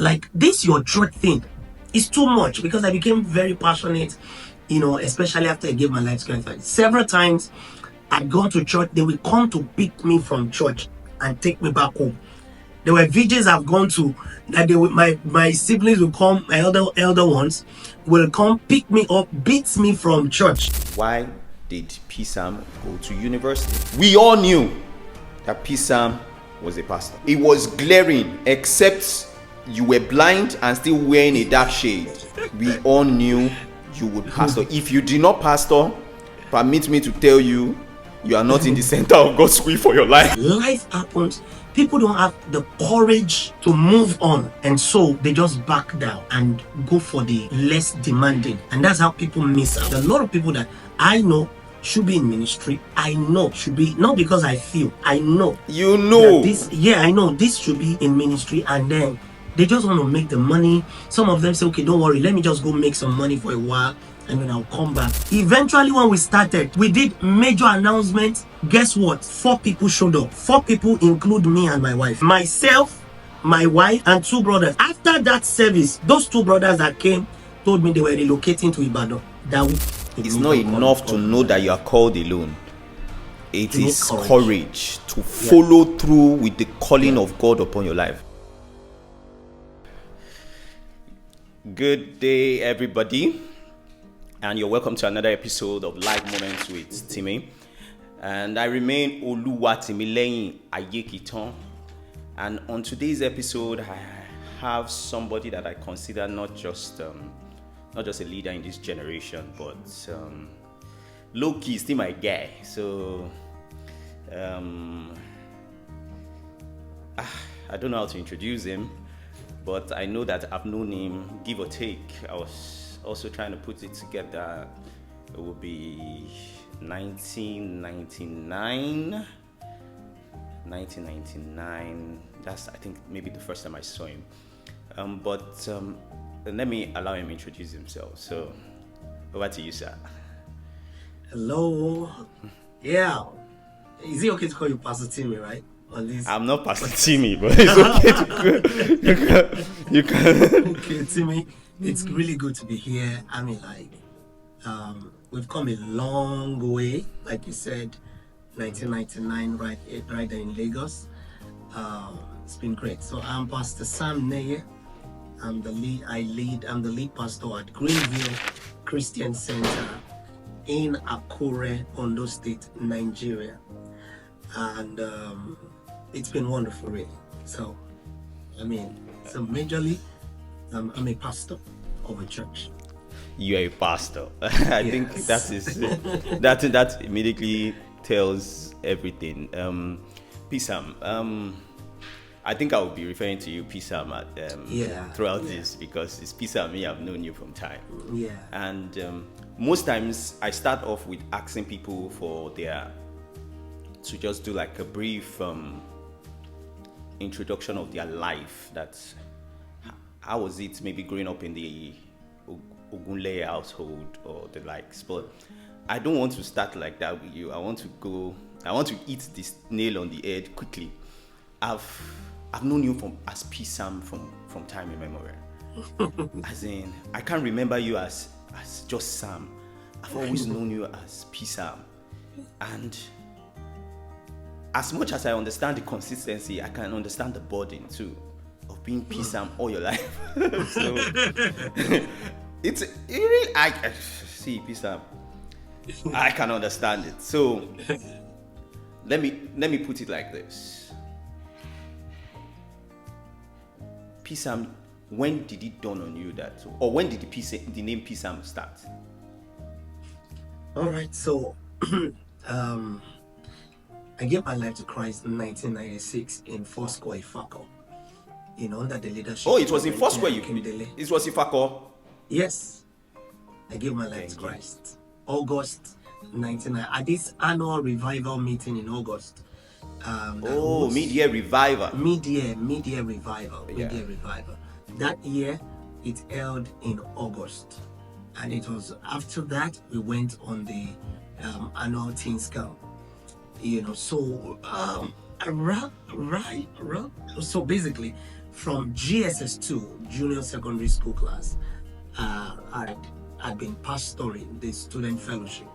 like this your church thing is too much, because I became very passionate, especially after I gave my life to Christ. Several times I'd gone to church, they will come to pick me from church and take me back home. There were VJs I've gone to that my siblings will come, my elder ones will come pick me up, beat me from church. Why did Psam go to university? We all knew that Psam was a pastor. It was glaring, except you were blind and still wearing a dark shade. We all knew you would pastor. If you did not pastor, permit me to tell you, you are not in the center of God's will for your life. Life happens. People don't have the courage to move on, and so they just back down and go for the less demanding, and that's how people miss out. A lot of people that I know should be in ministry, I know should be, not because I feel, I know. You know. I know this should be in ministry, and then they just want to make the money. Some of them say, okay, don't worry, let me just go make some money for a while, and then I'll come back. Eventually, when we started, we did major announcements. Guess what? 4 people showed up. 4 people include me and my wife. Myself, my wife, and 2 brothers. After that service, those 2 brothers that came told me they were relocating to Ibadan that week. It's not enough to know that you are called alone. It is courage to follow through with the calling of God upon your life. Good day, everybody, and you're welcome to another episode of Live Moments with Timi. And I remain Oluwatimileyin Ayekiton. And on today's episode, I have somebody that I consider not just a leader in this generation, but low-key still my guy. So I don't know how to introduce him, but I know that I've known him, give or take. I was also trying to put it together. It will be 1999. That's, I think, maybe the first time I saw him. But let me allow him to introduce himself. So, over to you, sir. Hello. Yeah. Is it okay to call you Pastor Timi, right? I'm not Pastor Timi, but it's okay to you can. Okay, Timi, it's really good to be here. I mean, we've come a long way, like you said, 1999, right there in Lagos. It's been great. So I'm Pastor Sam Neye. I'm the lead pastor at Greenville Christian Center in Akure, Ondo State, Nigeria. And it's been wonderful, really. So, majorly, I'm a pastor of a church. You are a pastor. I think that is that immediately tells everything. Psam, I think I will be referring to you, Psam, throughout this, because it's Psam. I've known you from time. Yeah. And most times I start off with asking people to just do like a brief introduction of their life. How was it maybe growing up in the Ogunle household or the likes? But I don't want to start like that with you. I want to eat this nail on the head quickly. I've known you as Psam from time immemorial. As in, I can't remember you as just Sam. I've always known you as Psam. And as much as I understand the consistency, I can understand the burden too of being Psam all your life. So it's really, I see Psam. I can understand it. So let me put it like this. Psam, when did it dawn on you that, or when did the name Psam start? All right, so I gave my life to Christ in 1996 in Foursquare, Ifako. Under the leadership. Oh, it was in Foursquare. It was Ifako. Yes, I gave my life to Christ. August 1999 at this annual revival meeting in August. Mid-year revival. Mid-year revival. That year, it held in August, and it was after that we went on the annual teen scout. So So basically, from GSS2, junior secondary school class, I'd been pastoring the student fellowship.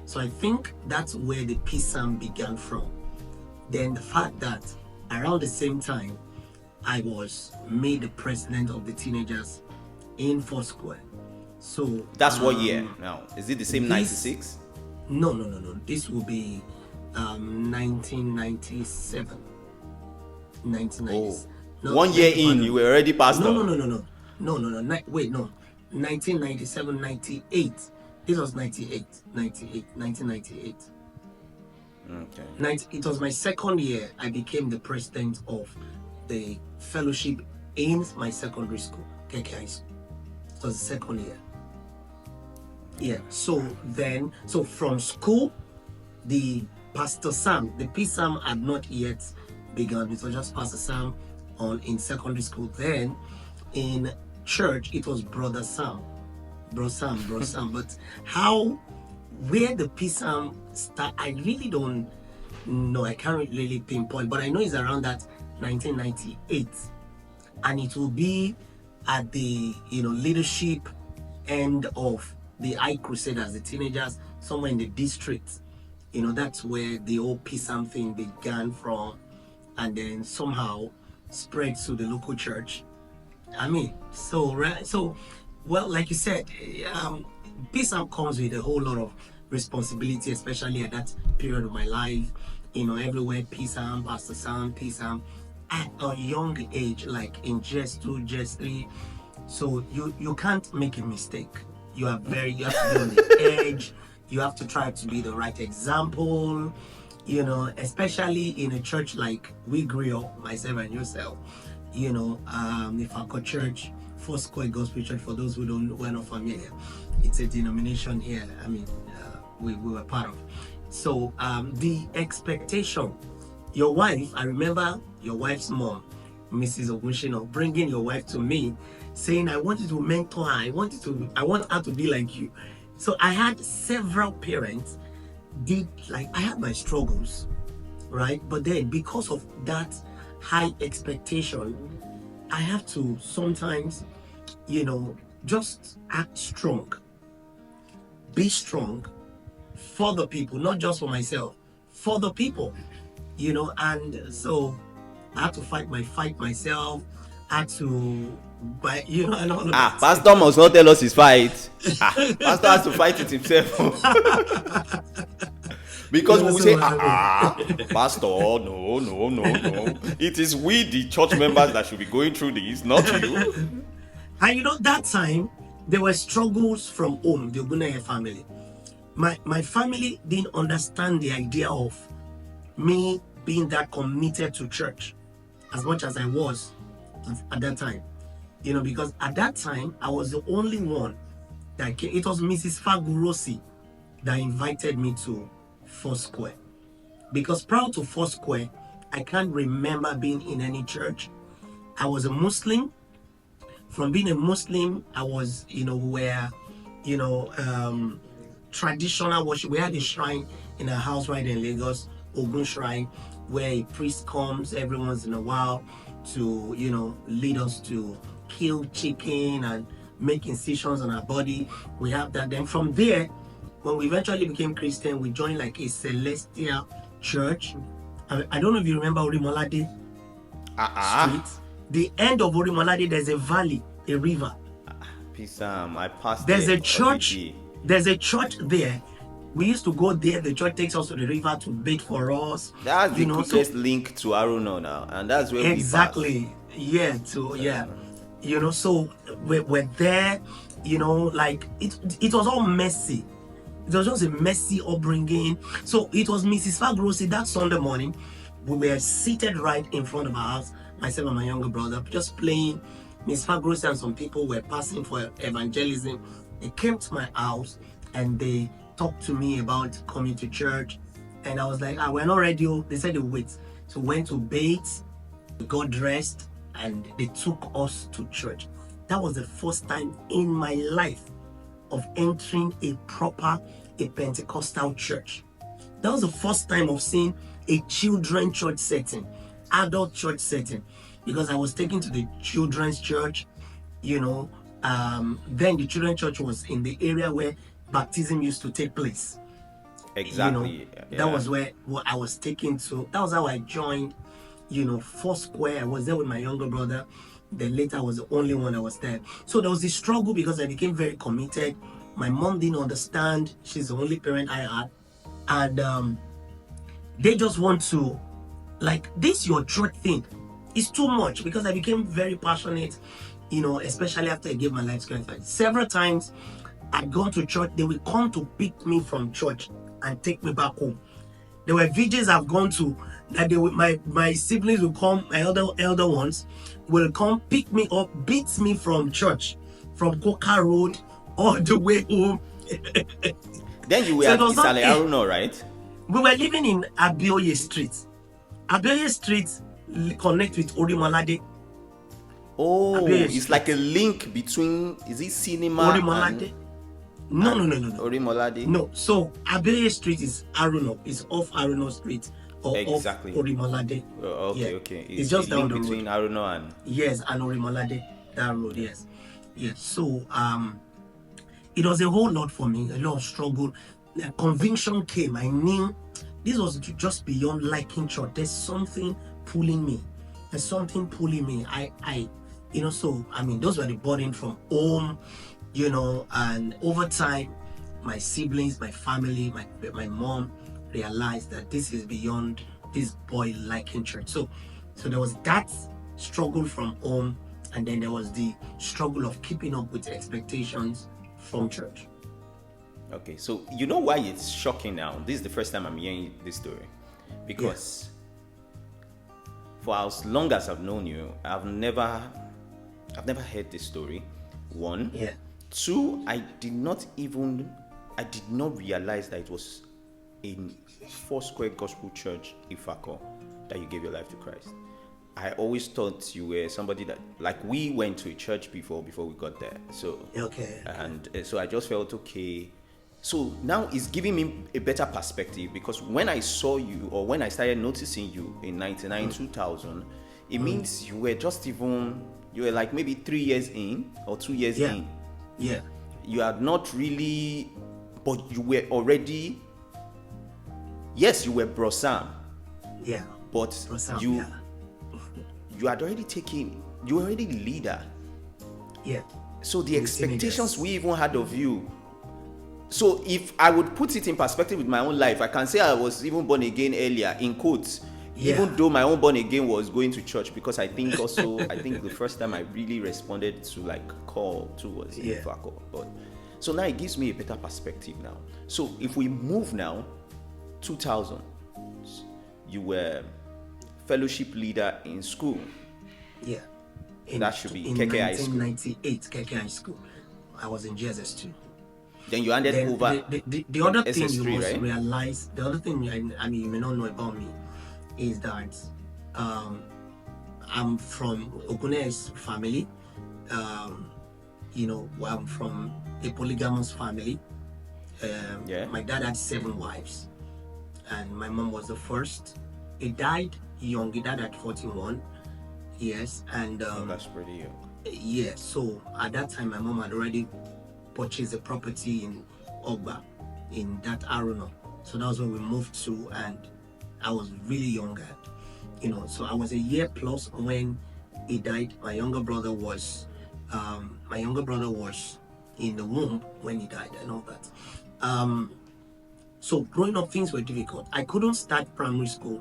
So I think that's where the Psam began from. Then the fact that around the same time, I was made the president of the teenagers in Foursquare. So that's what year now? Is it the same 96? No. This will be 1997. 1990s. No, 1 year in, you were already pastor. No. Wait, no. 1997, 98. This was 1998. Okay. It was my second year. I became the president of the fellowship in my secondary school, KK High School. It was the second year. Yeah. So from school, the Pastor Sam, the Psam had not yet begun. It was just Pastor Sam in secondary school. Then in church, it was Brother Sam. Bro Sam. But where the Psam start, I really don't know. I can't really pinpoint, but I know it's around that 1998, and it will be at the leadership end of the High Crusaders, the teenagers, somewhere in the district. That's where the whole Psam thing began from, and then somehow spread to the local church. Well, like you said, Psam comes with a whole lot of responsibility, especially at that period of my life. Everywhere Psam, Pastor Sam, Psam, at a young age, like in GS2, GS3. So you can't make a mistake. You have to be on the edge. You have to try to be the right example, especially in a church like we grew up, myself and yourself. If I call church, Foursquare Gospel Church, for those who are not familiar, it's a denomination here. We were part of. So the expectation, your wife, I remember your wife's mom, Mrs. Ogunshino, bringing your wife to me, saying, I want you to mentor her. I want her to be like you. So I had several parents I had my struggles, right? But then because of that high expectation, I have to sometimes, just act strong, be strong for the people, not just for myself, for the people, and so I had to fight myself. I had to, and all of that. Pastor must not tell us his fight. Pastor has to fight it himself. Because when we say, Pastor, no. It is we, the church members, that should be going through this, not you. And that time, there were struggles from home, the Oguneye family. My family didn't understand the idea of me being that committed to church as much as I was at that time. Because at that time, I was the only one that came. It was Mrs. Fagurosi that invited me to Foursquare. Because prior to Foursquare, I can't remember being in any church. I was a Muslim. From being a Muslim, I was, traditional worship. We had a shrine in a house right in Lagos, Ogun Shrine, where a priest comes every once in a while to, lead us to kill chicken and make incisions on our body. We have that. Then from there, when we eventually became Christian, we joined like a celestial church. I don't know if you remember Orimolade Street. The end of Orimolade, there's a valley, a river. Psam, I passed. There's a church. There's a church there. We used to go there. The church takes us to the river to bait for us. That's the quickest link to Aruna now, and that's where exactly. We pass. So we're there. Like it was all messy. It was just a messy upbringing. So it was Mrs. Fagrosi that Sunday morning. We were seated right in front of our house, myself and my younger brother, just playing. Miss Fagrosi and some people were passing for evangelism. They came to my house and they talked to me about coming to church. And I was like, we're not ready. They said they wait. So we went to bathe, we got dressed, and they took us to church. That was the first time in my life of entering a Pentecostal church. That was the first time of seeing a children church setting, adult church setting. because I was taken to the children's church, you know. Then the children's church was in the area where baptism used to take place. Exactly. You know, that was where what I was taken to. That was how I joined, you know, Foursquare. I was there with my younger brother. Then later I was the only one that was there. So there was this struggle because I became very committed. My mom didn't understand. She's the only parent I had. And they just want to, like, this your church thing is too much, because I became very passionate, you know, especially after I gave my life to Christ. Several times I'd gone to church, they would come to pick me from church and take me back home. There were VJs I've gone to that they would, my siblings will come, my elder ones will come pick me up, beat me from church, from Coca Road all the way home. Then you were at Isale Aruno, right? We were living in Abioye Street. Abioye Street connect with Orimolade. Oh, Abioye it's Street. Like a link between, is it cinema Orimolade? No. Orimolade? No. So Abioye Street is Aruno. It's off Aruno Street or exactly. off Orimolade. Okay. It's just down the road between Aruno and and Orimolade. That road, yes. So it was a whole lot for me, a lot of struggle. The conviction came. I knew this was just beyond liking church. There's something pulling me. I you know, so I mean, those were the burden from home, you know, and over time, my siblings, my family, my mom realized that this is beyond this boy liking church. So there was that struggle from home, and then there was the struggle of keeping up with expectations from church. Okay, so you know why it's shocking now? This is the first time I'm hearing this story. Because for as long as I've known you, I've never heard this story. One. Yeah. Two, I did not realize that it was in Foursquare Gospel Church, Ifako, that you gave your life to Christ. I always thought you were somebody that, like, we went to a church before we got there. So and so I just felt okay. So now it's giving me a better perspective, because when I saw you, or when I started noticing you in 99, 2000, it means you were like maybe 3 years in or 2 years in. Yeah. You had not really, but you were already, yes, you were Psam. Yeah. But Psam, you had already taken, you were already the leader. Yeah. So the expectations we even had of you. So if I would put it in perspective with my own life, I can say I was even born again earlier, in quotes. Even though my own born again was going to church, because I think the first time I really responded to like call to was in Fako. But so now it gives me a better perspective now. So if we move now, 2000, you were fellowship leader in school. Yeah. That should be in KK High School. 1998, KK High School. I was in GSS2. Then you handed over the other thing SS3, you must right? realize, the other thing I mean you may not know about me, is that I'm from Ogune's family. You know, I'm from a polygamous family. My dad had 7 wives, and my mom was the first. He died young. He died at 41. Yes, and that's pretty young. Yeah, so at that time, my mom had already purchased a property in Ogba, in that Aruno. So that was where we moved to, and I was really younger, you know. So I was a year plus when he died. My younger brother was in the womb when he died, and all that. So growing up, things were difficult. I couldn't start primary school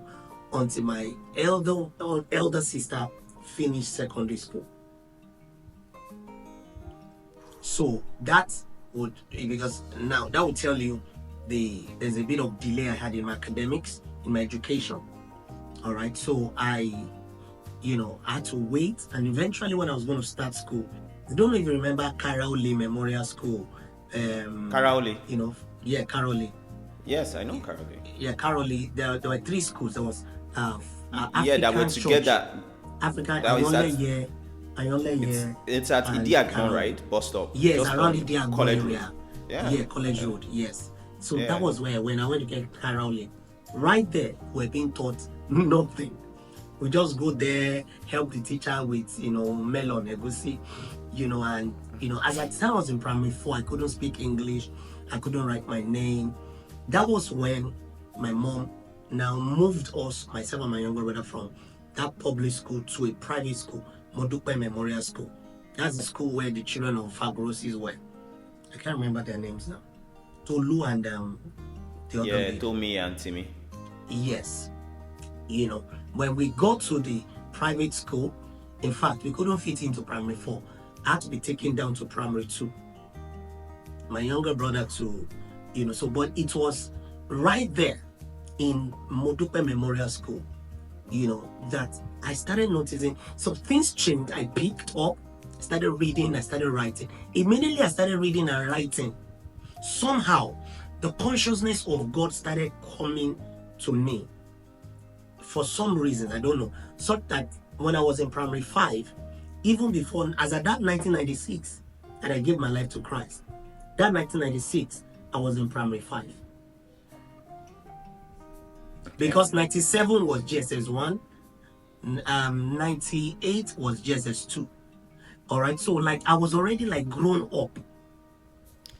until my elder sister finished secondary school. So that would, because now that would tell you there's a bit of delay I had in my academics, in my education. All right, so I had to wait, and eventually when I was going to start school, I don't know if you remember Karaoli Memorial School. Karaoli. You know, yeah, Karaoli. Yes, I know Karaoli. Yeah, Karaoli. There were 3 schools. There was African that were together. African It's at Idiagbon, right? Bus stop. Yes, just around Idiagbon College area. Road. Yeah, College Road. Yes. So that was when I went to get Karaoli. Right there, we're being taught nothing. We just go there, help the teacher with, melon, egusi, and, as at the time I was in primary 4, I couldn't speak English. I couldn't write my name. That was when my mom now moved us, myself and my younger brother, from that public school to a private school, Modupe Memorial School. That's the school where the children of Fagrosis were. I can't remember their names now. Tolu and the other lady. Timi and Timi. Yes. When we got to the private school, in fact, we couldn't fit into primary 4. I had to be taken down to primary 2. My younger brother to, but it was right there in Modupe Memorial School, that I started noticing. So things changed. I picked up, started reading, I started writing. Immediately I started reading and writing. Somehow, the consciousness of God started coming to me. For some reason, I don't know. So that when I was in primary 5, even before, as at that 1996, that I gave my life to Christ, that 1996, I was in primary 5. Because 97 was GSS 1, 98 was GSS 2. All right, so I was already grown up.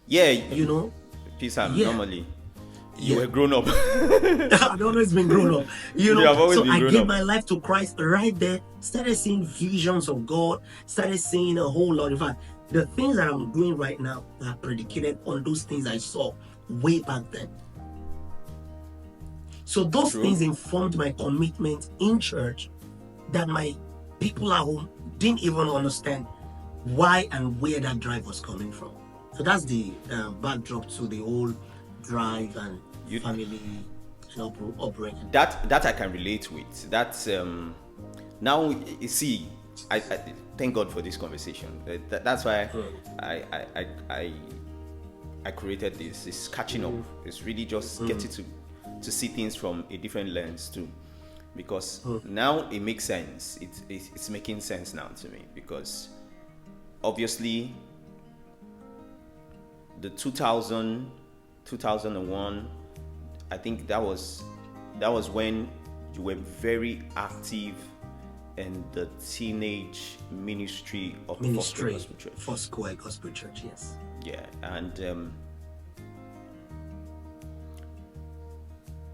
Yeah, Psam, normally you were grown up. I've always been grown up. You have always so been I grown gave up. my life to Christ right there. Started seeing visions of God. Started seeing a whole lot. In fact, the things that I'm doing right now are predicated on those things I saw way back then. So those things informed my commitment in church that my people at home didn't even understand why and where that drive was coming from. So that's the backdrop to the whole drive and family and upbringing. That I can relate with. That's now you see. I thank God for this conversation. That's why I created this. It's catching up. It's really just getting to see things from a different lens too, because now it makes sense. It's making sense now to me, because obviously the 2001, I think that was when you were very active in the teenage ministry of Foursquare Gospel Church, yes. Yeah, and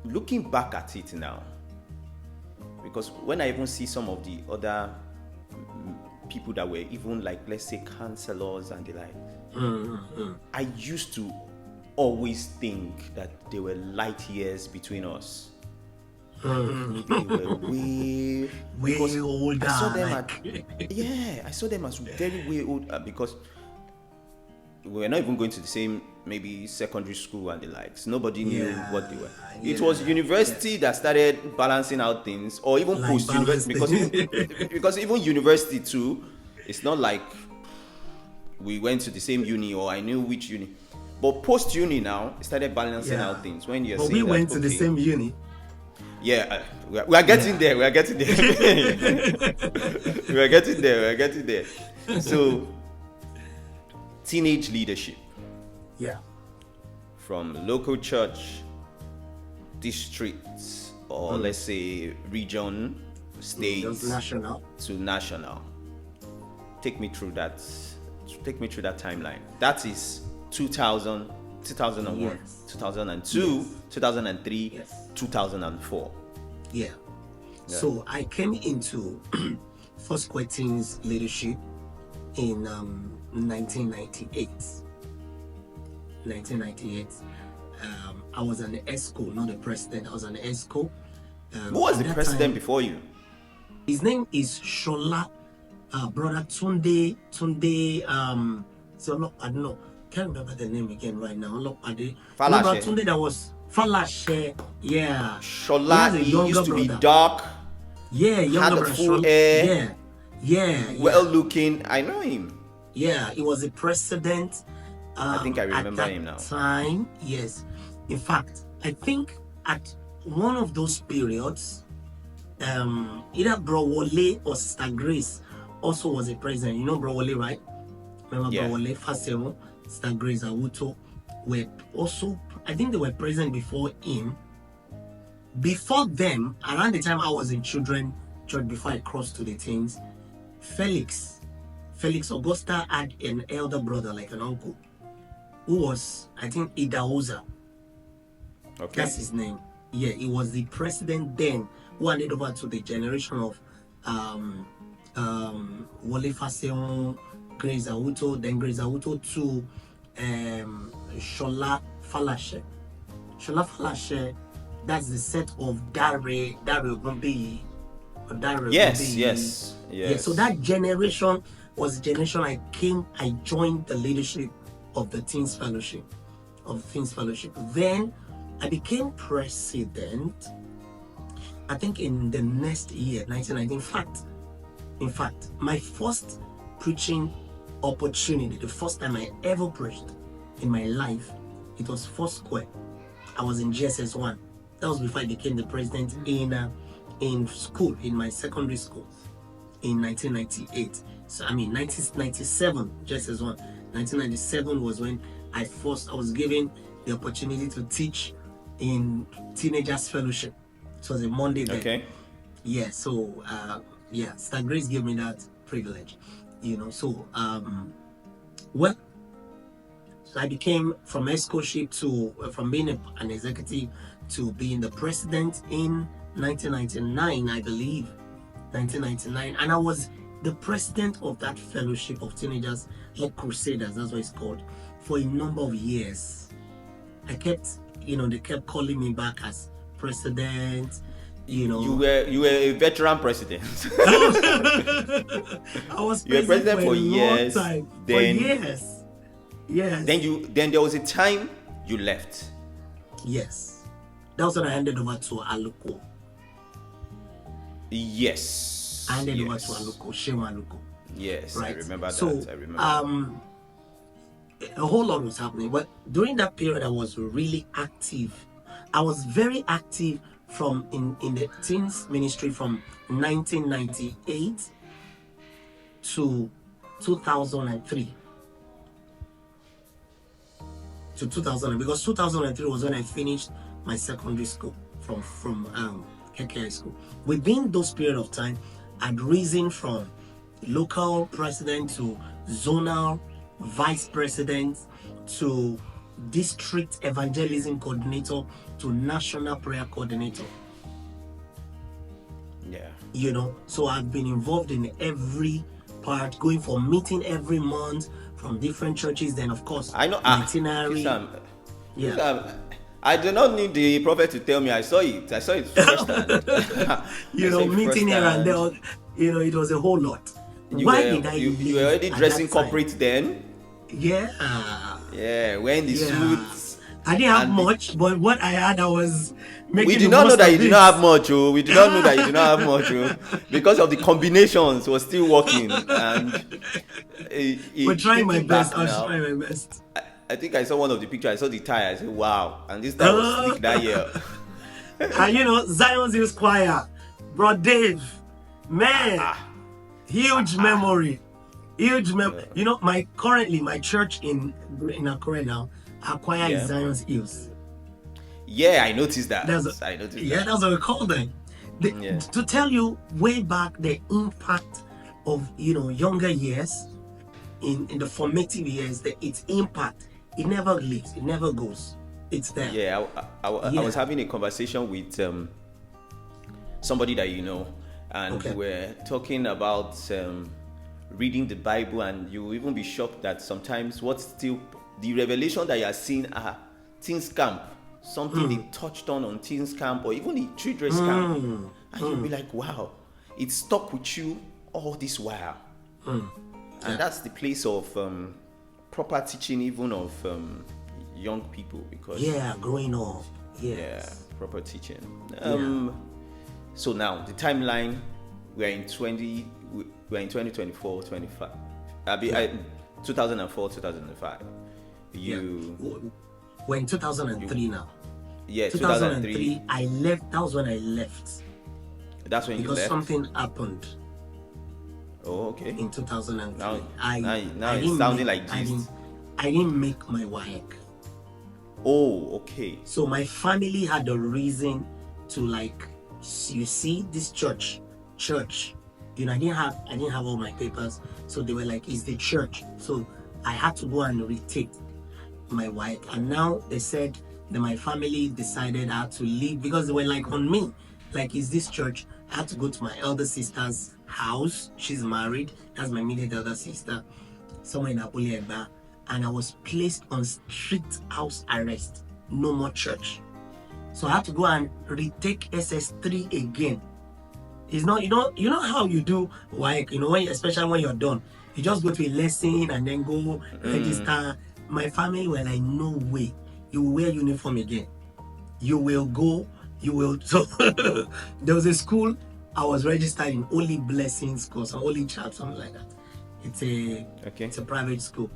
looking back at it now, because when I even see some of the other people that were even let's say counselors and the like, I used to always think that there were light years between us. They were way older. I saw them I saw them as very way old, because we were not even going to the same maybe secondary school and the likes. Nobody knew what they were. It was university that started balancing out things, or even post university, because even university too, it's not like we went to the same uni or I knew which uni. But post uni now, it started balancing out things. When you're saying we went to the same uni. Yeah, we are getting there. We are getting there. We are getting there. So, teenage leadership. Yeah. From local church, districts, or let's say region, state, to national. Take me through that timeline. That is 2000, 2001, yes. 2002, yes. 2003, yes. 2004. Yeah. So I came into Foursquare Teens leadership in 1998. I was an ESCO, not the president. I was an ESCO. Who was the president before you? His name is Shola, brother Tunde. So I don't know. Can't remember the name again right now. Falashe. Tunde, that was Falashe. Yeah. Shola, he used to be dark. Yeah, younger brother. Full hair. Yeah. Well looking. I know him. Yeah, he was a president. I think I remember him now. Time, yes. In fact, I think at one of those periods, either Bro Wole or Sister Grace also was a president. You know Bro Wole, right? Remember Bro Wole, Fasero, Sister Grace Awuto were also, I think they were present before him. Before them, around the time I was in children church before I crossed to the teens. Felix Augusta had an elder brother, like an uncle, who was, I think, Idahosa. Okay. That's his name. Yeah, he was the president then, who handed over to the generation of Wole Faseun, Grace Awuto, then Grace Awuto to Shola Falashe. Shola Falashe, that's the set of Dare Ogunbiyi. Yes. Yeah, so that generation was the generation I joined the leadership of the Teens Fellowship. Then I became president, I think in the next year, 1990. In fact, my first preaching opportunity, the first time I ever preached in my life, it was Foursquare. I was in GSS 1. That was before I became the president in school, in my secondary school, in 1998. So, 1997, GSS 1. 1997 was when I was given the opportunity to teach in Teenagers Fellowship. It was a Monday then. Okay. Yeah, so, Star Grace gave me that privilege, So I became from ESCOship to, from being an executive to being the president in 1999, I believe. 1999. And I was the president of that fellowship of teenagers, like Crusaders, that's what it's called, for a number of years. I kept, they kept calling me back as president. You were a veteran president. I was president for years. Time. Then, for years. Yes. Then there was a time you left. Yes. That was when I handed over to Aluko. Yes. I handed over to Aluko, Shema Aluko. Yes, right. I remember that. So, I remember. A whole lot was happening, but during that period, I was really active. I was very active in the teens ministry from 1998 to 2003. To 2000, because 2003 was when I finished my secondary school from KK school. Within those period of time, I'd risen from local president to zonal vice president to district evangelism coordinator to national prayer coordinator. Yeah. So I've been involved in every part, going for meeting every month from different churches. Then, of course, I know itinerary. Psam, I do not need the prophet to tell me. I saw it firsthand. Meeting here and there. It was a whole lot. You were already dressing corporate then? Yeah. Yeah, wearing the suits. I didn't have much, but what I had, I was making. We did not know that you did not have much, oh. We did not know that you did not have much, oh. Because of the combinations was still working. And we're trying my best. I was trying my best. I think I saw one of the pictures. I saw the tie. I said, wow. And this tie was slick that year. And Zion's Hills Choir, Bro Dave, man, huge memory. My church in Akure now, our choir is Zion's Hills. Yeah, I noticed that. That's what we call them. To tell you way back the impact of younger years, in the formative years, its impact, it never leaves, it never goes. It's there. Yeah, I was having a conversation with somebody that and we're talking about reading the Bible, and you will even be shocked that sometimes what's still the revelation that you are seeing are teens camp, something they touched on teens camp or even the children's camp, and you'll be like, wow, it stuck with you all this while. And that's the place of proper teaching, even of young people, because growing up. Proper teaching. So now the timeline, we're in 2024, 25. 2004, 2005. We're in 2003 now. Yeah, 2003. I left. That was when I left. That's when you left? Because something happened. Oh, okay. In 2003. Now it's sounding like this. I didn't make my work. Oh, okay. So my family had a reason to you see, this church church. You know, I didn't have all my papers, so they were like, "It's the church." So I had to go and retake my wife. And now they said that my family decided I had to leave because they were like on me, like, "Is this church?" I had to go to my elder sister's house. She's married. That's my immediate elder sister, somewhere in Apulieba, and I was placed on strict house arrest. No more church. So I had to go and retake SS3 again. It's not, you know how you do, like, especially when you're done, you just go to a lesson and then go register. My family were like, "No way, you will wear uniform again. You will go, you will." So there was a school I was registered in, Holy Blessing School, some Holy Child, something like that. It's a private school,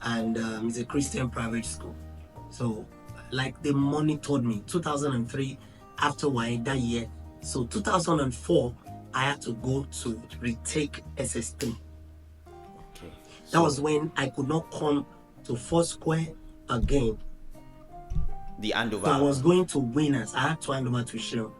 and it's a Christian private school. So like they monitored me 2003 after that year. So 2004 I had to go to retake SS3. Okay. That was when I could not come to Foursquare again. The handover. So I was going to Winners. I had to hand over to Shell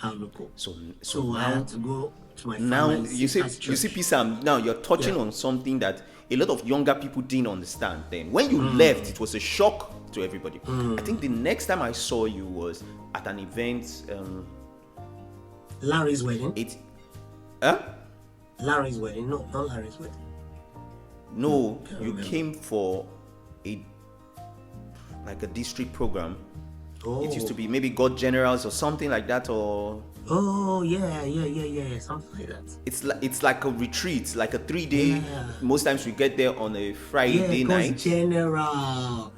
Aluko. So now, I had to go to my now family. you see Psam, now you're touching on something that a lot of younger people didn't understand then. When you left, it was a shock to everybody. I think the next time I saw you was at an event. Larry's wedding. Huh? Larry's wedding. No, not Larry's wedding. No, you came for a district program. Oh. It used to be maybe God Generals or something like that, or oh yeah, something like that. It's like a retreat, like a 3-day. Yeah. Most times we get there on a Friday night. General.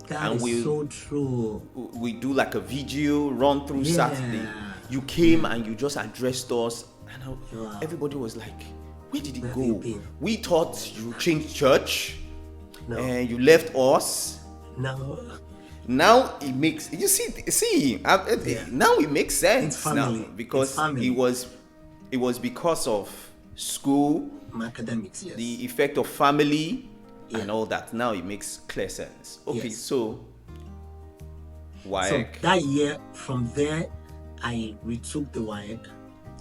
That is so true. We do like a video run through Saturday. You came and you just addressed us, and everybody was like, "Where did it go?" We thought you changed church, and you left us. No. Now it makes now it makes sense now, because it was because of school, academics, yes. The effect of family, and all that. Now it makes clear sense. Okay, yes. So WAEC. So that year, from there, I retook the WAEC.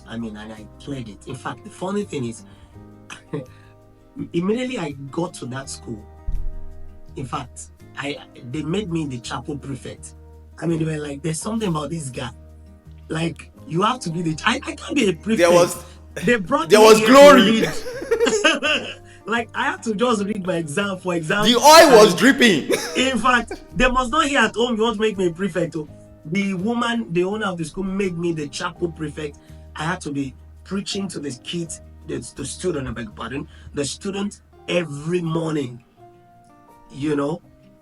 And I cleared it. In fact, the funny thing is, immediately I got to that school. In fact, they made me the chapel prefect. They were like, "There's something about this guy. Like, you have to be the." I can't be a prefect. There was glory. Like, I had to just read my exam for exam. The oil was dripping. In fact, they must not hear at home, "You want to make me a prefect." The woman, the owner of the school, made me the chapel prefect. I had to be preaching to the kids, the student, I beg your pardon, the student every morning,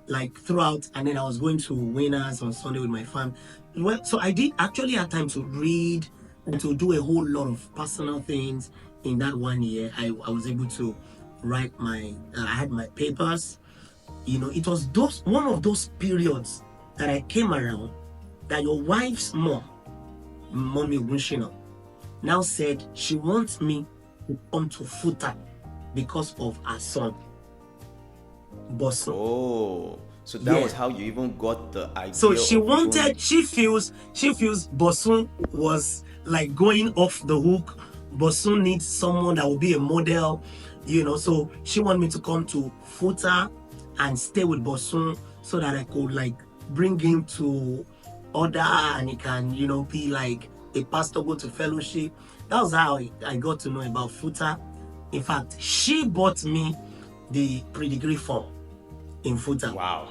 like throughout. And then I was going to Winners on Sunday with my fam. Well, so I did actually have time to read and to do a whole lot of personal things in that 1 year. I was able to write I had my papers. It was one of those periods that I came around that your wife's mom, Mommy Ogunshina, now said she wants me to come to Futa because of her son, Bosun. Oh, so that was how you even got the idea. So she feels Bosun was like going off the hook. Bosun needs someone that will be a model, so she wanted me to come to Futa and stay with Bosun so that I could like bring him to order and he can, be like a pastor, go to fellowship. That was how I got to know about Futa. In fact, she bought me the pre-degree form in Futa. Wow.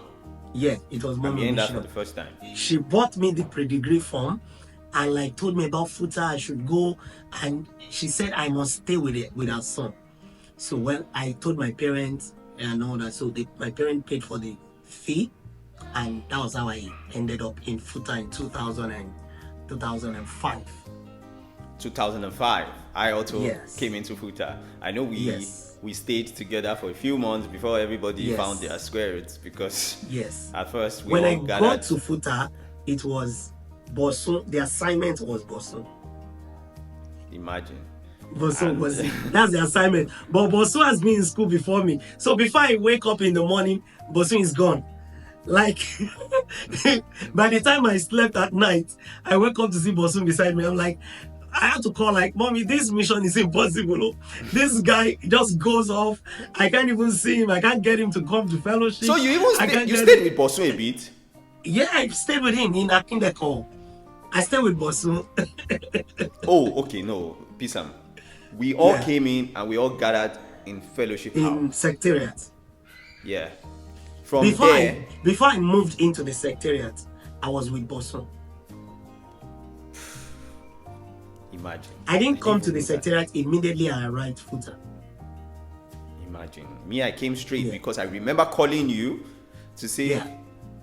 Yeah, it was I'm hearing that for the first time. She bought me the pre-degree form and like told me about Futa. I should go, and she said I must stay with her son. So I told my parents and all that. So my parents paid for the fee, and that was how I ended up in Futa in 2005. 2005. I also came into Futa. I know we stayed together for a few months before everybody found their square roots, because at first when I got to Futa, it was Bosun. The assignment was Bosun. Imagine. Bosun was that's the assignment. But Bosun has been in school before me. So before I wake up in the morning, Bosun is gone. Like by the time I slept at night, I wake up to see Bosun beside me. I'm like, I had to call like, mommy, this mission is impossible. Oh. This guy just goes off. I can't even see him. I can't get him to come to fellowship. So you even I can't you get stayed him. with Bosun a bit? Yeah, I stayed with him in Akindeko. I stayed with Bosun. Oh, okay, no, Psam. We all Yeah. came in and we all gathered in fellowship In house. secretariat. Yeah. From there, Before I moved into the secretariat, I was with Bosun. imagine. I didn't come to even the know that. secretariat immediately I arrived Futa. Imagine. Me, I came straight Yeah. because I remember calling you to say, Yeah.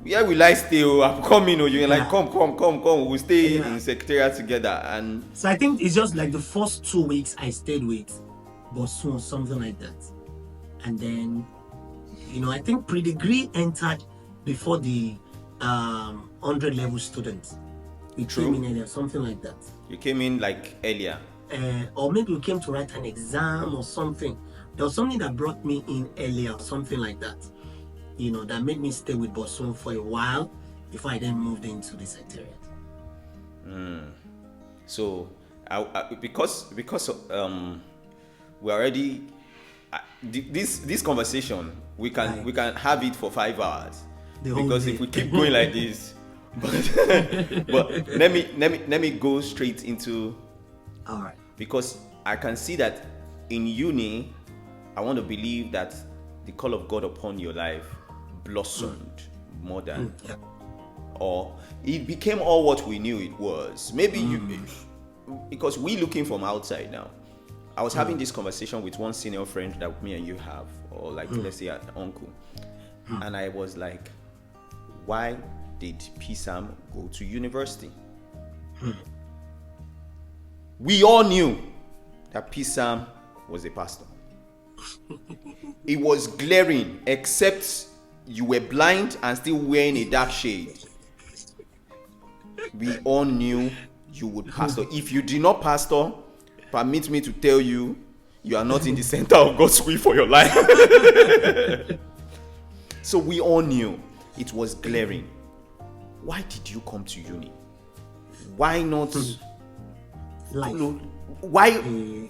where will I stay? Oh, I'm coming. Oh, you're like, Yeah. come. We'll stay Yeah. in secretariat together. And So I think it's just like the first 2 weeks I stayed with Bosun or something like that. And then, I think pre-degree entered before the 100 level students. We True. came in earlier, something like that. you came in like earlier. Or maybe we came to write an exam or something. There was something that brought me in earlier, something like that. That made me stay with Bosun for a while before I then moved into the secretariat. So, because we already this conversation we can have it for 5 hours The whole because day. if we keep going like this, but let me go straight into, All right. because I can see that in uni, I want to believe that the call of God upon your life blossomed more than, Yeah. or it became all what we knew it was. Maybe because we looking from outside now. I was having this conversation with one senior friend that me and you have, or like let's say an uncle, and I was like, why did Psam go to university? We all knew that Psam was a pastor. It was glaring, except you were blind and still wearing a dark shade. We all knew you would pastor. If you did not pastor, permit me to tell you, you are not in the center of God's will for your life. So we all knew it was glaring. Why did you come to uni? Why not? Life. Why?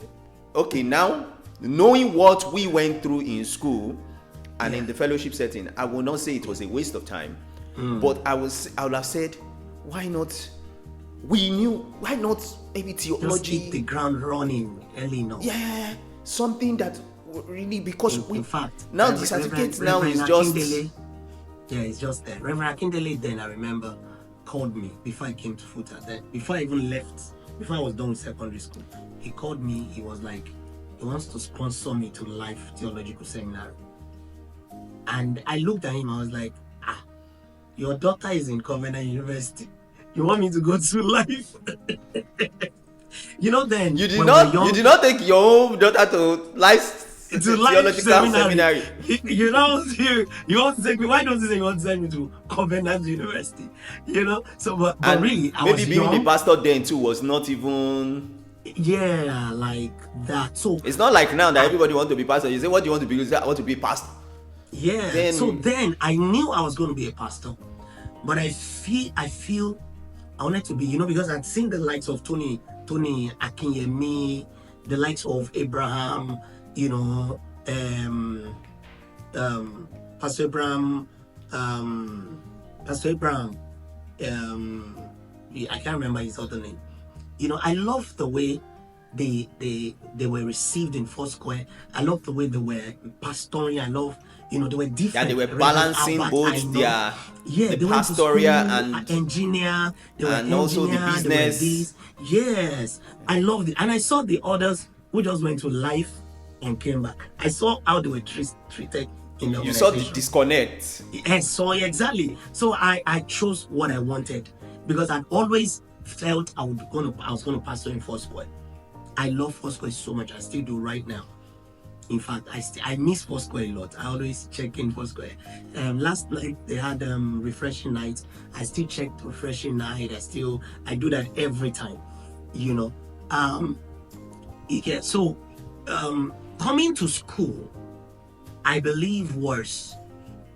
Okay, now knowing what we went through in school and in the fellowship setting, I will not say it was a waste of time, but I would have said, why not? We knew, why not maybe Just theology? hit the ground running early enough. Yeah, something that really, because In fact, now the certificate now is just Akindele, it's just there. Reverend Akindele, then I remember, called me before I came to Futa. Then before I even left, before I was done with secondary school, he called me. He was like, he wants to sponsor me to Life Theological Seminary. And I looked at him. I was like, your daughter is in Covenant University. You want me to go to Life? Then you did when not we're young, you did not take your own daughter to Life to Life Theological Seminary. you want to take me? Why don't you say you want to send me to Covenant University? So but And really, I maybe was being young. the pastor then too was not even. Yeah, like that. So It's not like now that everybody want to be pastor. You say, what do you want to be? You say, I want to be pastor. yeah. Then- So then I knew I was going to be a pastor, but I feel I wanted to be, because I'd seen the likes of Tony Akinyemi, the likes of Abraham, Pastor Abraham, I can't remember his other name. I love the way they were received in Foursquare. I love the way they were pastoring. I love, they were different. Yeah, they were Reverend balancing Albert, both I know. the they went to pastoral school, and engineer, they were and also the engineer, they were business. this. Yes, I loved it, and I saw the others who just went to Life and came back. I saw how they were treated in the you saw the organization. disconnect. Yes, so exactly. So I chose what I wanted because I'd always felt I was gonna pastor in Foursquare. I love Foursquare so much. I still do right now. In fact, I miss Foursquare a lot. I always check in Foursquare. Last night they had refreshing night. I still checked refreshing night. I do that every time. Yeah. So coming to school, I believe was,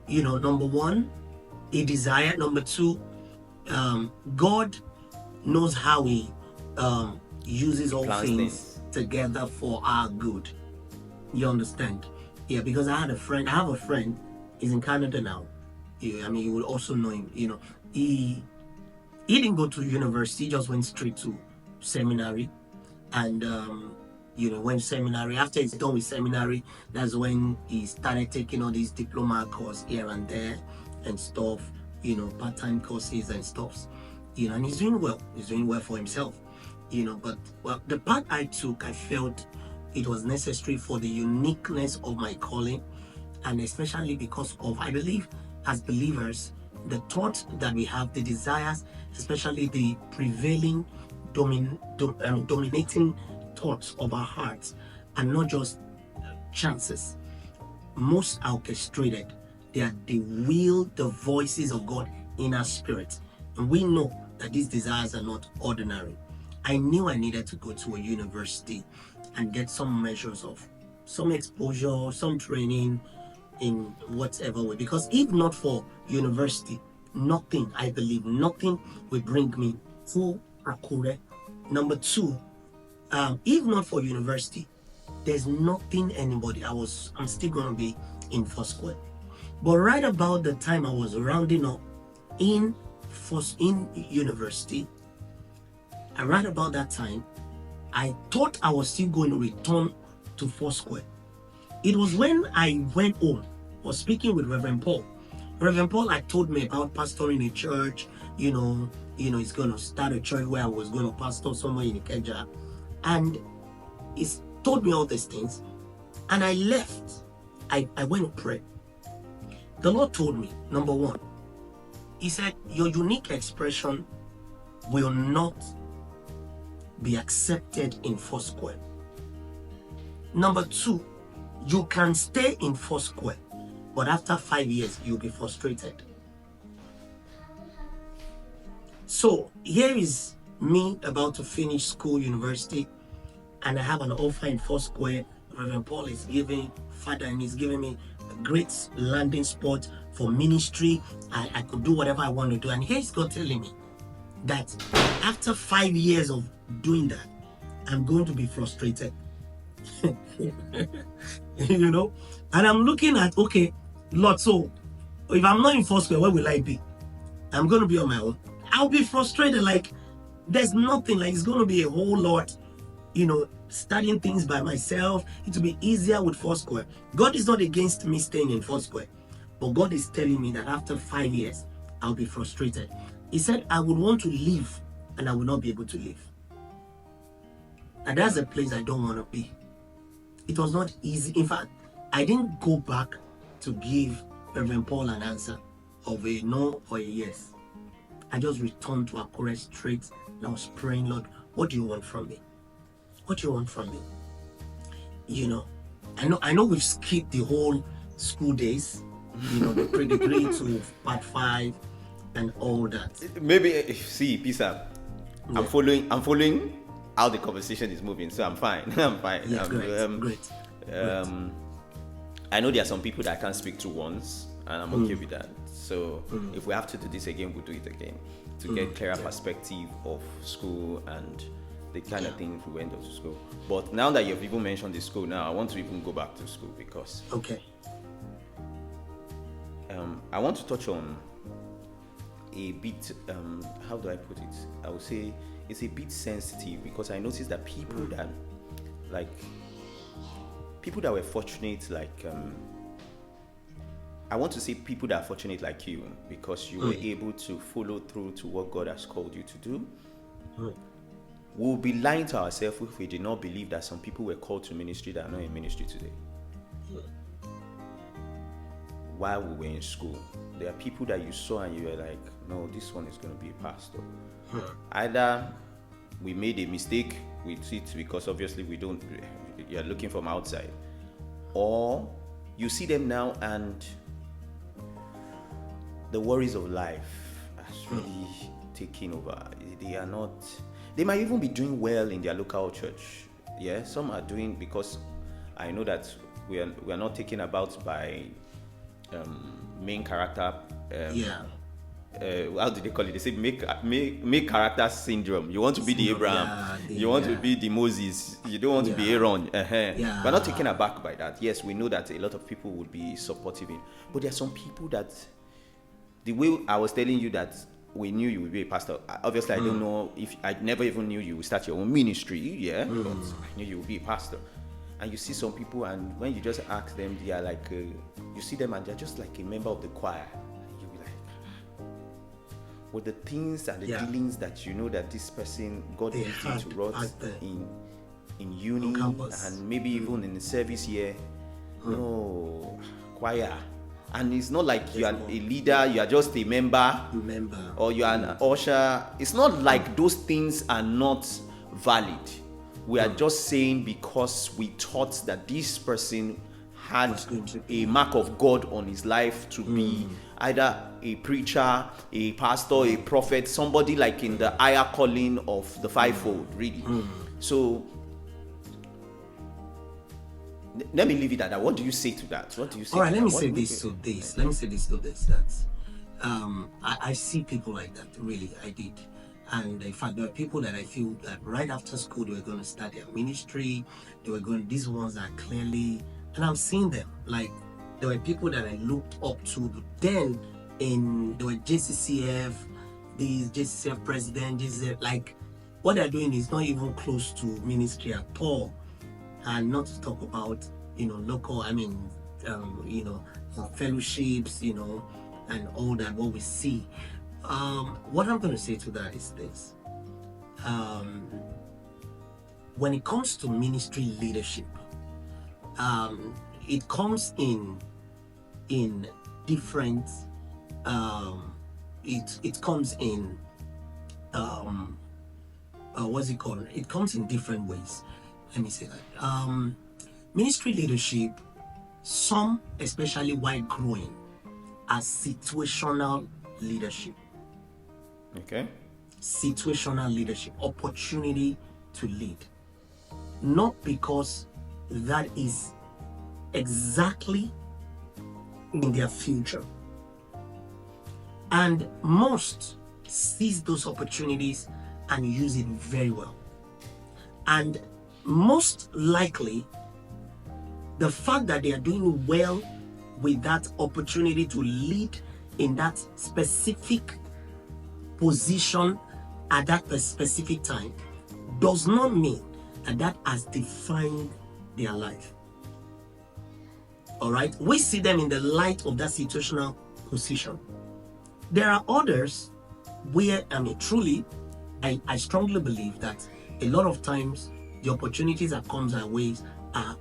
number one, a desire. Number two, God knows how He uses all plans things together for our good. You understand? Yeah, because I have a friend, he's in Canada now. I mean, you will also know him. He didn't go to university, he just went straight to seminary. And when seminary, after he's done with seminary, that's when he started taking all these diploma courses here and there and stuff, part-time courses and stuff. And he's doing well. He's doing well for himself. But the part I took, I felt it was necessary for the uniqueness of my calling, and especially because of, I believe, as believers, the thoughts that we have, the desires, especially the prevailing, dominating thoughts of our hearts, and not just chances. Most are orchestrated. They are the will, the voices of God in our spirit. And we know that these desires are not ordinary. I knew I needed to go to a university and get some measures of some exposure, some training in whatever way. Because if not for university, nothing, I believe, nothing will bring me to Akure. Number two, if not for university, there's nothing anybody. I'm still going to be in Foursquare. But right about the time I was rounding up in university, and right about that time, I thought I was still going to return to Foursquare. It was when I went home, I was speaking with Reverend Paul. Reverend Paul had told me about pastoring a church. He's going to start a church where I was going to pastor somewhere in Ikeja. And he's told me all these things. And I left. I went to pray. The Lord told me, number one, He said, your unique expression will not be accepted in Foursquare. Number two, you can stay in Foursquare, but after 5 years, you'll be frustrated. So here is me about to finish school, university, and I have an offer in Foursquare. Reverend Paul is giving me a great landing spot for ministry. I could do whatever I want to do. And here's God telling me that after 5 years of doing that, I'm going to be frustrated. And I'm looking at, okay, Lord, so if I'm not in Foursquare, where will I be? I'm going to be on my own. I'll be frustrated. Like, there's nothing. Like, it's going to be a whole lot, studying things by myself. It will be easier with Foursquare. God is not against me staying in Foursquare, but God is telling me that after 5 years, I'll be frustrated. He said, I would want to leave, and I will not be able to leave. And that's a place I don't want to be. It was not easy. In fact, I didn't go back to give Reverend Paul an answer of a no or a yes. I just returned to Akure straight, and I was praying, Lord, what do you want from me? What do you want from me? I know we've skipped the whole school days, the pre-degree to part 5 and all that. Maybe see, Psam, yeah. I'm following how the conversation is moving, so I'm fine. I'm fine. Yeah, great. I know there are some people that I can't speak to once, and I'm okay with that. So if we have to do this again, we'll do it again to get clearer perspective of school and the kind of things we went to school. But now that you've even mentioned the school, now I want to even go back to school because I want to touch on a bit, how do I put it? I would say it's a bit sensitive because I noticed that people that were fortunate, I want to say people that are fortunate like you because you were able to follow through to what God has called you to do. We'll be lying to ourselves if we did not believe that some people were called to ministry that are not in ministry today. While we were in school, there are people that you saw and you were like, no, this one is going to be a pastor. Either we made a mistake with it because obviously you're looking from outside, or you see them now and the worries of life has really taken over. They might even be doing well in their local church. Yeah, some are doing, because I know that we are not taken about by main character how do they call it? They say make character syndrome. You want to be the Abraham, you want to be the Moses, you don't want to be Aaron. We're not taken aback by that. Yes, we know that a lot of people would be supportive but there are some people that, the way I was telling you that we knew you would be a pastor. Obviously, I don't know if I never even knew you would start your own ministry, but I knew you would be a pastor. And you see some people, and when you just ask them, they are like, you see them and they're just like a member of the choir. And you'll be like, with the things and the dealings that you know that this person, God used you to rot in uni and maybe even in the service here. No, choir. And it's not like you are a leader, you are just a member, or you are an usher. It's not like those things are not valid. We are just saying because we thought that this person had a mark of God on his life to be either a preacher, a pastor, a prophet, somebody like in the higher calling of the fivefold, really. So let me leave it at that. What do you say to that? What do you say? All right, let me say this to this. That I see people like that. Really, I did. And in fact, there are people that I feel that right after school they were going to start their ministry. These ones are clearly, and I'm seeing them. Like there were people that I looked up to. But then there were JCCF, these JCCF president, JCCF, like what they're doing is not even close to ministry at all. And not to talk about, local, fellowships, and all that, what we see. What I'm going to say to that is this. When it comes to ministry leadership, it comes in different, it comes in, what's it called? It comes in different ways. Let me say that. Ministry leadership, some, especially while growing, are situational leadership. Okay. Situational leadership, opportunity to lead. Not because that is exactly in their future. And most seize those opportunities and use it very well. And most likely, the fact that they are doing well with that opportunity to lead in that specific position at that specific time does not mean that has defined their life. All right, we see them in the light of that situational position. There are others where, truly, I strongly believe that a lot of times the opportunities that comes our ways are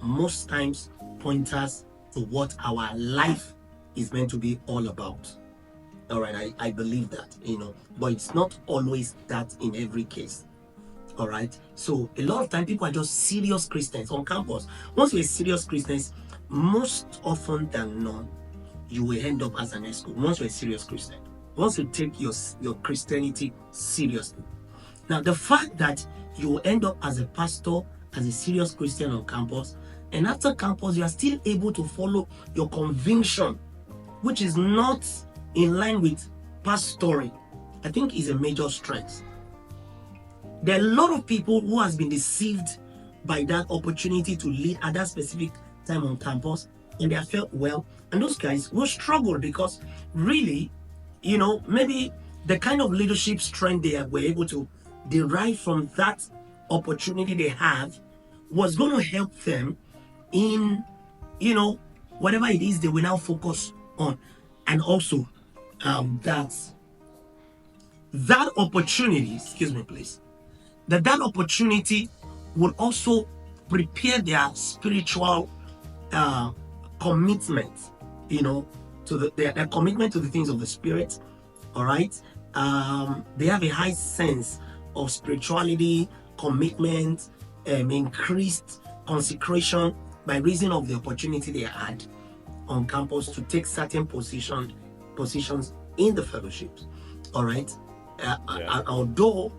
most times pointers to what our life is meant to be all about. All right, I believe that, but it's not always that in every case. All right, so a lot of time people are just serious Christians on campus. Once you're serious Christians, most often than not, you will end up as an escort. Once you're a serious Christian, once you take your Christianity seriously. Now, the fact that you end up as a pastor, as a serious Christian on campus, and after campus, you are still able to follow your conviction, which is not in line with pastoring, I think is a major strength. There are a lot of people who has been deceived by that opportunity to lead at that specific time on campus, and they have felt well, and those guys will struggle because really, maybe the kind of leadership strength they were able to derive from that opportunity they have was going to help them in, whatever it is they will now focus on. And also, that opportunity, excuse me, please, that opportunity will also prepare their spiritual commitment, to their commitment to the things of the Spirit. All right, they have a high sense of spirituality, commitment, increased consecration by reason of the opportunity they had on campus to take certain positions in the fellowships. All right, although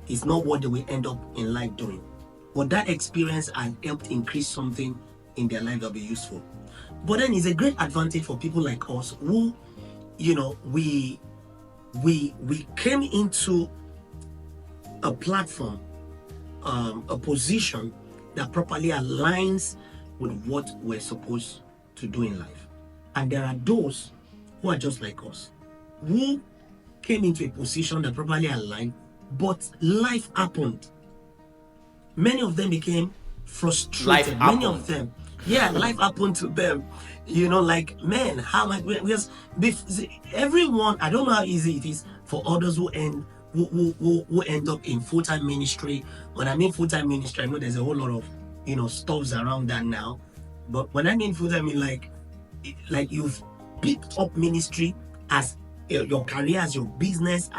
it's not what they will end up in life doing, but that experience has helped increase something in their life that will be useful. But then it's a great advantage for people like us who, we we came into a platform, a position that properly aligns with what we're supposed to do in life. And there are those who are just like us, who came into a position that properly aligned, but life happened. Many of them became frustrated. Many of them, life happened to them. Like, man, how am I? Because everyone, I don't know how easy it is for others who end up in full-time ministry. When I mean full-time ministry, I know there's a whole lot of stuffs around that now. But when I mean full-time, I mean like you've picked up ministry as your career, as your business,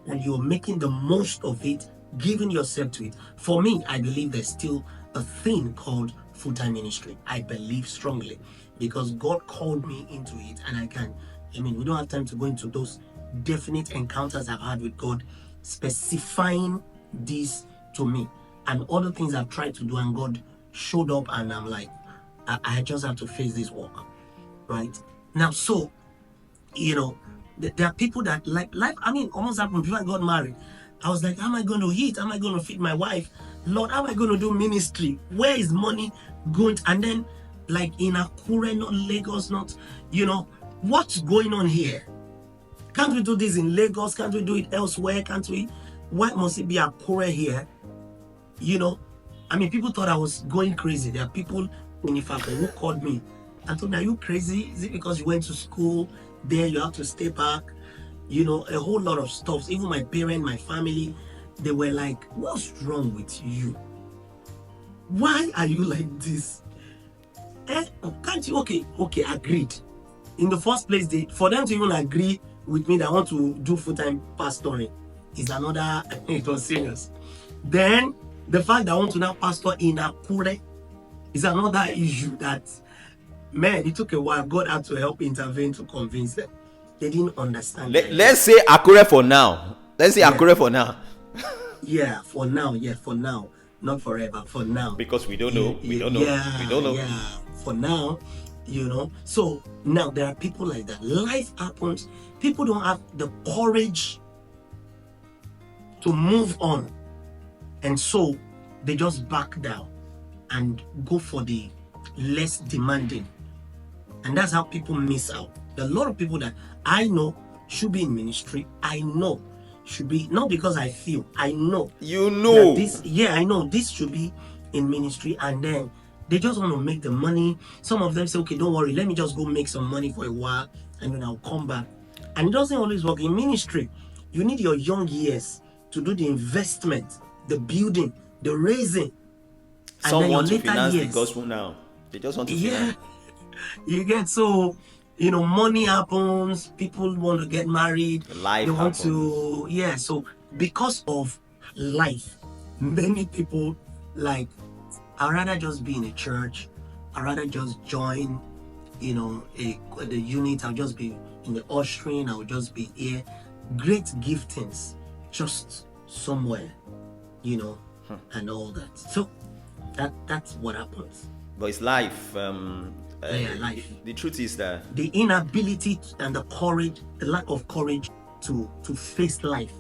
and you're making the most of it, giving yourself to it. For me, I believe there's still a thing called full-time ministry. I believe strongly, because God called me into it, and we don't have time to go into those definite encounters I've had with God, specifying this to me, and other things I've tried to do, and God showed up, and I'm like, I just have to face this walk, right? Now, so, there are people that like life. Almost happened before I got married. I was like, how am I going to eat? How am I going to feed my wife? Lord, how am I going to do ministry? Where is money going? And then, like in Akure, not Lagos, not, what's going on here? Can't we do this in Lagos? Can't we do it elsewhere? Can't we? Why must it be Akure here? People thought I was going crazy. There are people in Ifako who called me and told me, are you crazy? Is it because you went to school there, you have to stay back? A whole lot of stuff. Even my parents, my family, they were like, what's wrong with you? Why are you like this? Can't you? Okay, agreed. In the first place, for them to even agree with me that I want to do full-time pastoring is another, it was serious. Then, the fact that I want to now pastor in Akure is another issue that, man, it took a while. God had to help intervene to convince them. They didn't understand. Let's say Akure for now. Akure for now. For now. Not forever, for now. Because we don't know. We don't know. Yeah, for now, So now there are people like that. Life happens. People don't have the courage to move on. And so they just back down and go for the less demanding. And that's how people miss out. There are a lot of people that I know should be in ministry. I know should be, not because I feel, I know. I know this should be in ministry, and then they just want to make the money. Some of them say, okay, don't worry, let me just go make some money for a while and then I'll come back. And it doesn't always work in ministry. You need your young years to do the investment, the building, the raising. Some want to finance the gospel now. They just want to finance. You get, so money happens, people want to get married, life they want happens. So because of life, many people like, I'd rather just be in a church, I'd rather just join the unit, I'll just be in the ushering, I'll just be here. Great giftings, just somewhere, and all that. So that's what happens. But it's life. Life. The truth is that the inability and the courage, the lack of courage to face life.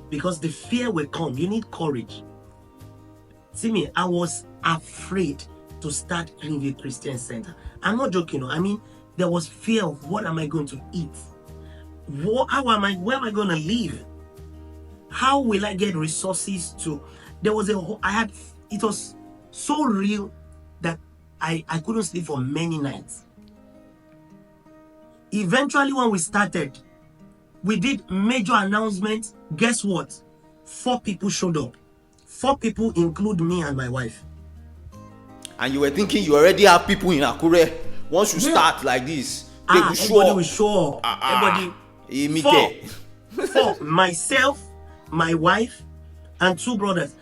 Because the fear will come. You need courage. See me, I was afraid to start Greenville Christian Center. I'm not joking. There was fear of, what am I going to eat? Where am I going to live? How will I get resources to? It was so real that I couldn't sleep for many nights. Eventually, when we started, we did major announcements. Guess what? 4 people showed up. 4 people include me and my wife. And you were thinking you already have people in Akure. Once you start like this, they will show up. Everybody will show up. Everybody. 4. Myself, my wife, and 2 brothers.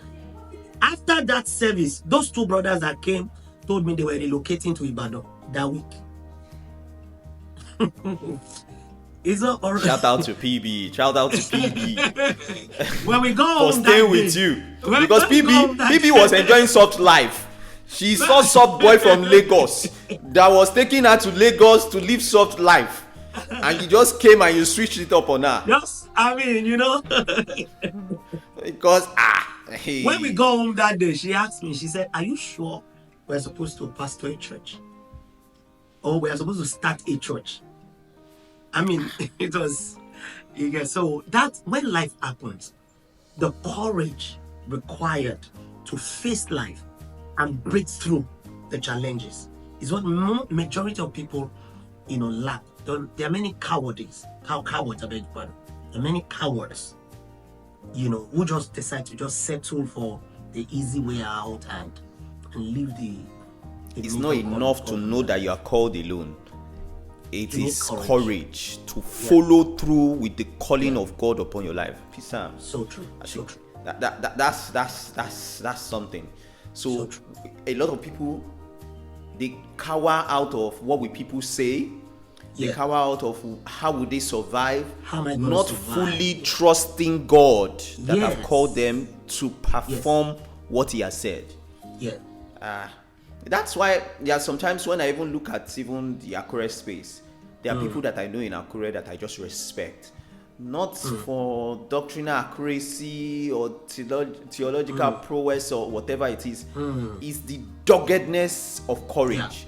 After that service, those 2 brothers that came told me they were relocating to Ibadan that week. It's not all right. Shout out to PB. When we go home, for staying with you. Because PB was enjoying soft life. She saw soft boy from Lagos that was taking her to Lagos to live soft life. And you just came and you switched it up on her. Yes, I mean, Because when we go home that day, she asked me, she said, are you sure we're supposed to pastor a church? Or we're supposed to start a church? I mean, it was, so that when life happens, the courage required to face life and break through the challenges is what majority of people, lack. There are many cowards, I beg your pardon. There are many cowards, who just decide to just settle for the easy way out and leave the it's not enough to know that you are called alone. It is courage to follow through with the calling of God upon your life. Psam. So true. So true. That's something. So a lot of people, they cower out of what will people say. They cower out of how will they survive. How am I going not to survive? Fully trusting God that have called them to perform what He has said. Yeah. That's why there are sometimes when I even look at even the Akure space, there are people that I know in Akure that I just respect. Not for doctrinal accuracy or theological prowess or whatever it is. It's the doggedness of courage.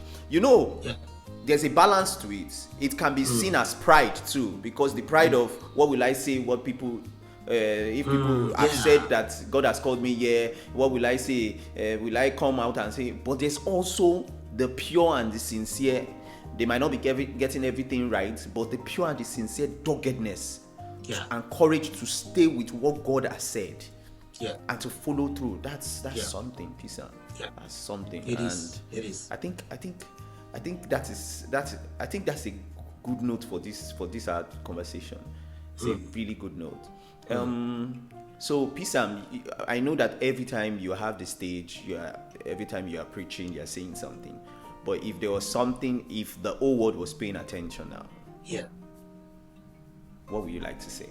There's a balance to it. It can be seen as pride too, because the pride of what will I say, what people, if people have said that God has called me, what will I say? Will I come out and say? But there's also the pure and the sincere. They might not be getting everything right, but the pure and the sincere doggedness and courage to stay with what God has said and to follow through. That's something, Psam. That's something. It is. I think that's a good note for this conversation. It's a really good note. So Psam, I know that every time you have the stage, every time you are preaching, you are saying something. But if there was something, if the whole world was paying attention now, what would you like to say?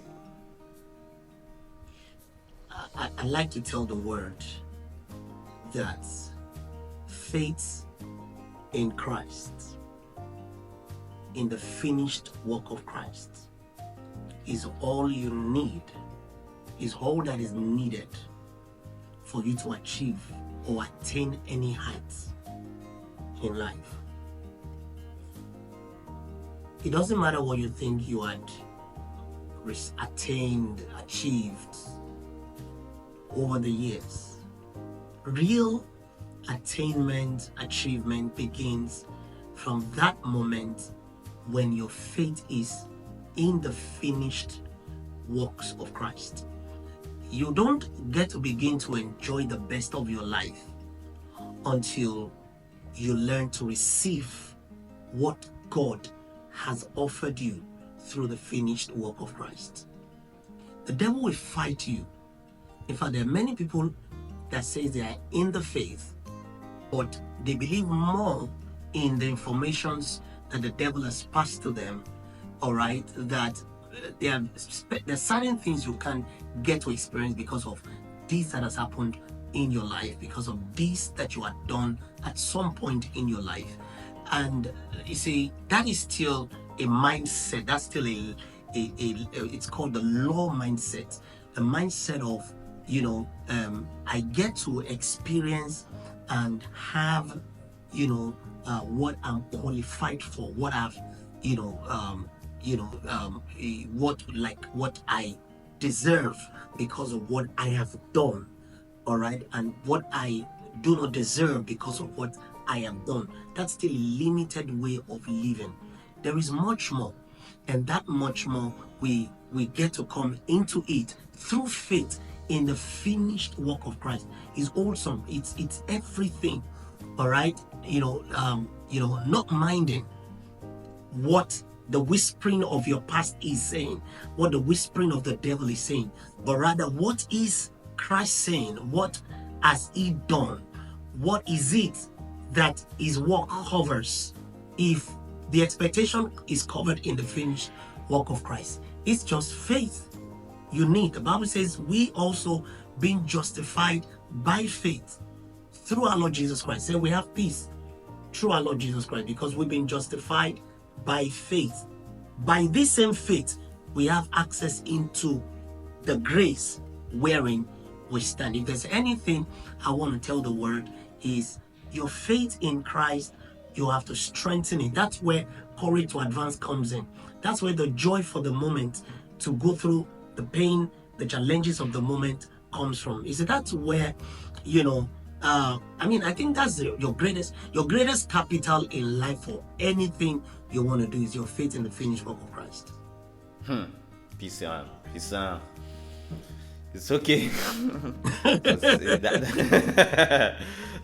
I like to tell the world that faith in Christ, in the finished work of Christ, is all you need, is all that is needed for you to achieve or attain any heights in life. It doesn't matter what you think you had attained, achieved over the years. Real attainment, achievement begins from that moment when your faith is in the finished works of Christ. You don't get to begin to enjoy the best of your life until you learn to receive what God has offered you through the finished work of Christ. The devil will fight you. In fact, there are many people that say they are in the faith, but they believe more in the informations that the devil has passed to them, all right, that there are certain things you can get to experience because of this that has happened in your life, because of this that you had done at some point in your life. And you see, that is still a mindset. That's still it's called the law mindset. The mindset of, I get to experience and have, what I'm qualified for, what I've, what I deserve because of what I have done, all right, and what I do not deserve because of what I have done. That's still a limited way of living. There is much more, and that much more we get to come into it through faith in the finished work of Christ. Is awesome. It's everything, all right. Not minding what the whispering of your past is saying, what the whispering of the devil is saying, but rather what is Christ saying? What has He done? What is it that His work covers? If the expectation is covered in the finished work of Christ, it's just faith you need. The Bible says we also being justified by faith through our Lord Jesus Christ. So we have peace through our Lord Jesus Christ because we've been justified by faith. by this same faith, we have access into the grace wherein we stand. If there's anything I want to tell the world is your faith in Christ, you have to strengthen it. That's where courage to advance comes in. That's where the joy for the moment to go through the pain, the challenges of the moment comes from. Is it that's where, I think that's your greatest capital in life for anything you want to do is your faith in the finished work of Christ. Psam. It's okay.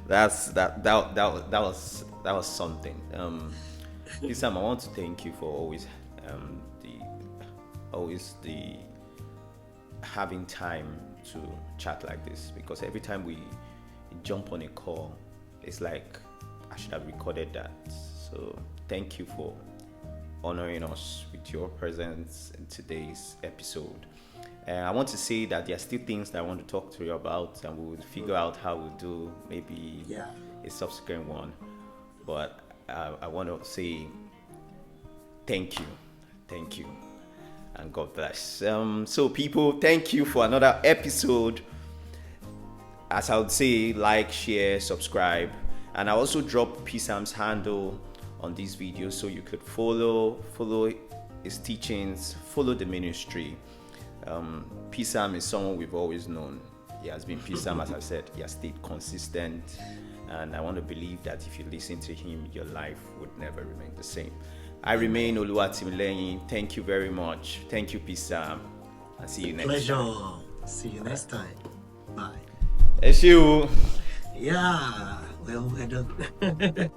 that was something. Psam, I want to thank you for always the having time to chat like this, because every time we jump on a call, it's like I should have recorded that. So thank you for honoring us with your presence in today's episode. I want to say that there are still things that I want to talk to you about, and we will figure out how we'll do maybe a subsequent one. But I want to say thank you, and God bless. So people, thank you for another episode. As I would say, like, share, subscribe, and I also drop Psam's handle on these videos so you could follow his teachings, follow the ministry. Psam is someone we've always known. He has been Psam, as I said. He has stayed consistent, and I want to believe that if you listen to him, your life would never remain the same. I remain Oluwatimileyin. Thank you very much. Thank you, Psam, and see you next Pleasure. time. See you next time. Bye. See you. Yeah, well done.